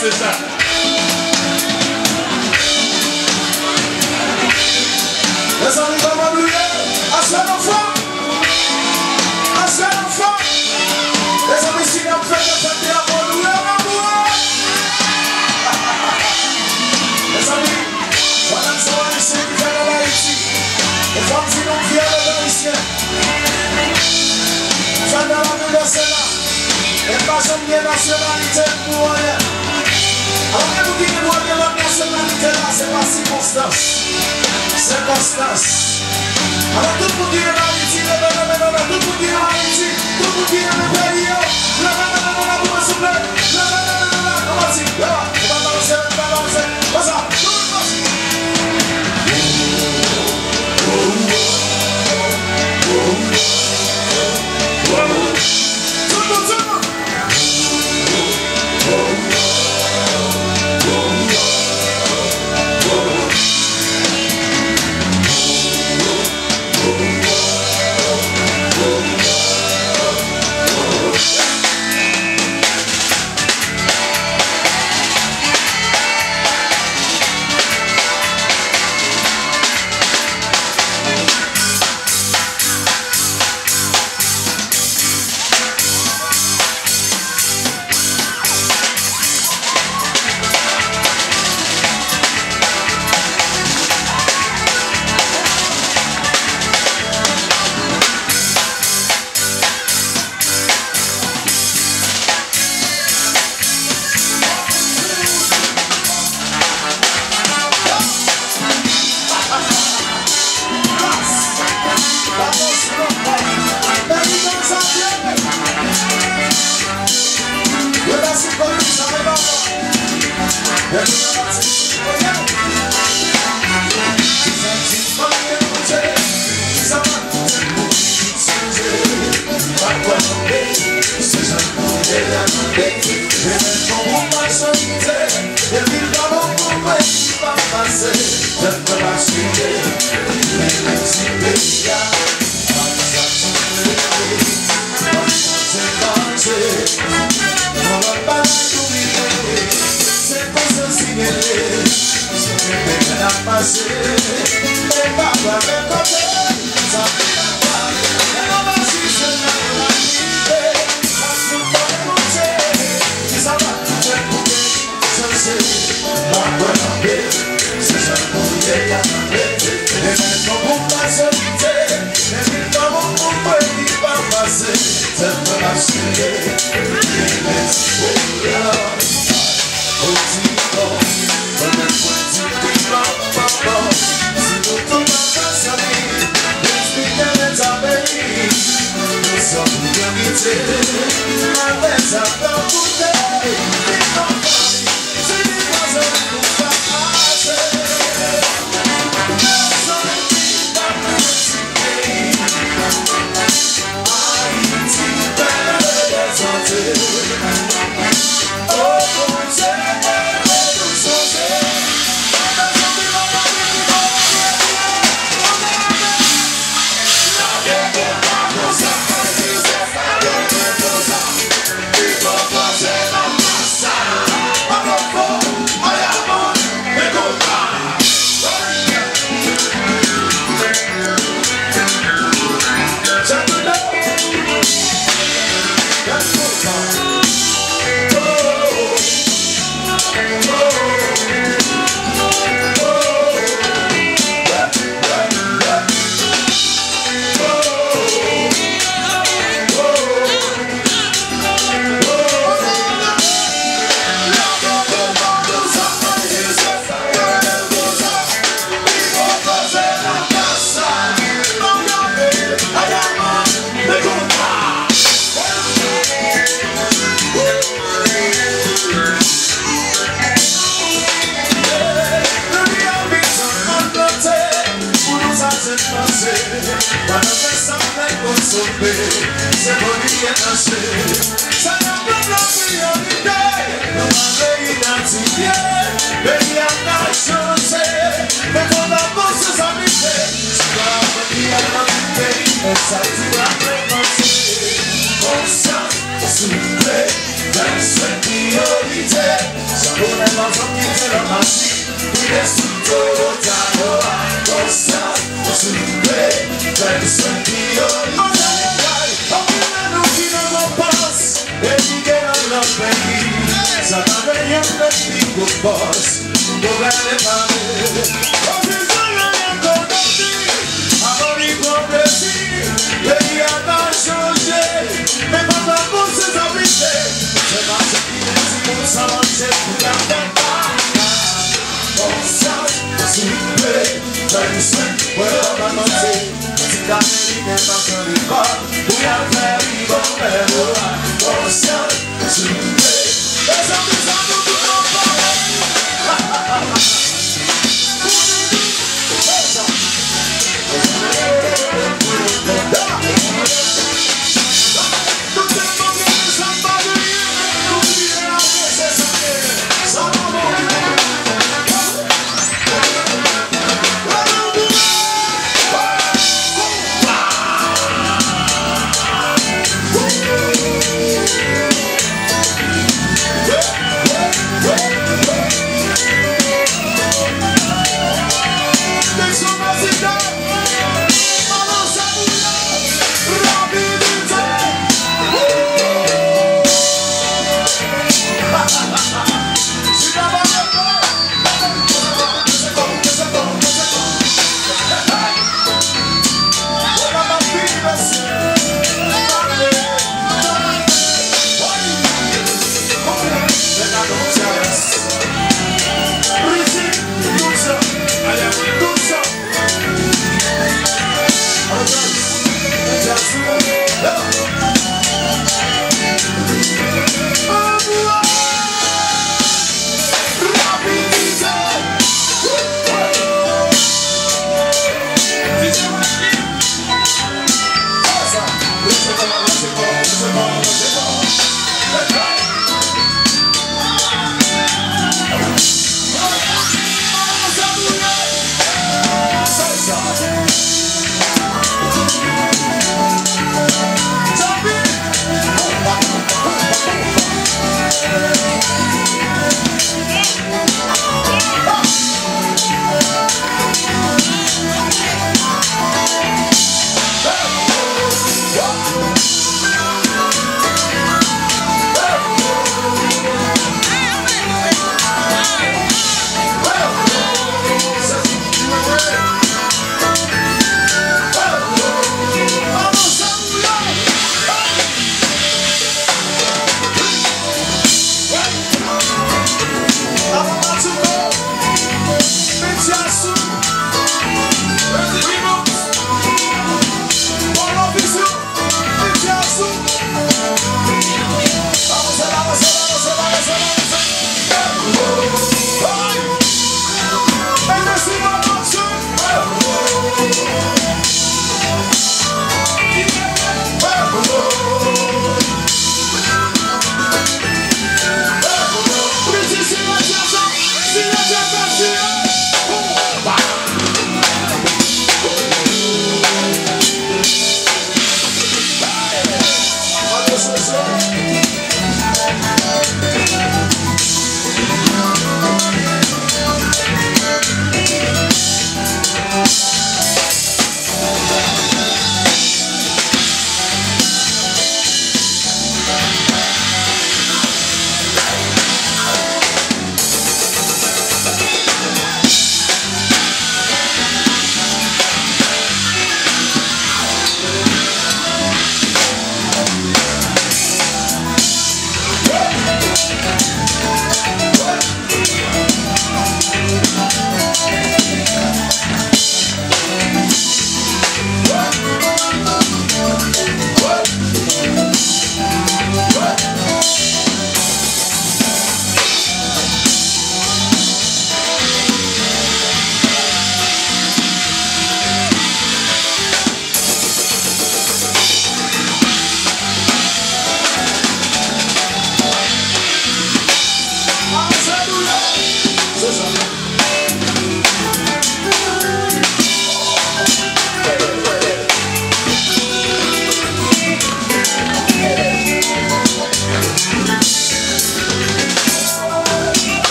c'est ça. Les amis, comment nous à ce enfant. À ce enfant. Les amis, si nous faisons chanter à mon nous, les amis, voilà que ça va ici, qui fait là ici. Les femmes qui nous viennent là ici. Faites dans la vie de cela. Et pas jamais nationalité pour rien. Alors que vous dites que vous avez la nationalité là, c'est pas circonstance. C'est constance. Alors tout le monde dit la Haïti, tout le monde dit la Haïti, tout le monde dit le pays. Vous me soufflez. Comment c'est? On va balancer. Comme ça. Tout le monde. penso in priorité, sapone ma sognite la massi, dire su tutto cosa, su me, penso in priorité. Good boss, go grande fame. Oggi sono io con te, amori complessi, lei ha lasciato me parla forse sapete, se va a sentire si possa non c'è più la testa. Possa, si vede, penso in quello che non c'è, si cammini che non sono di qua, qui a fermo per ora. Possa, si vede, e sono bisogno di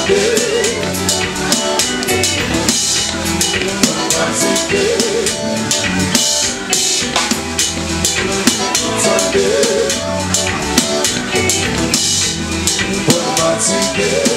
What about today?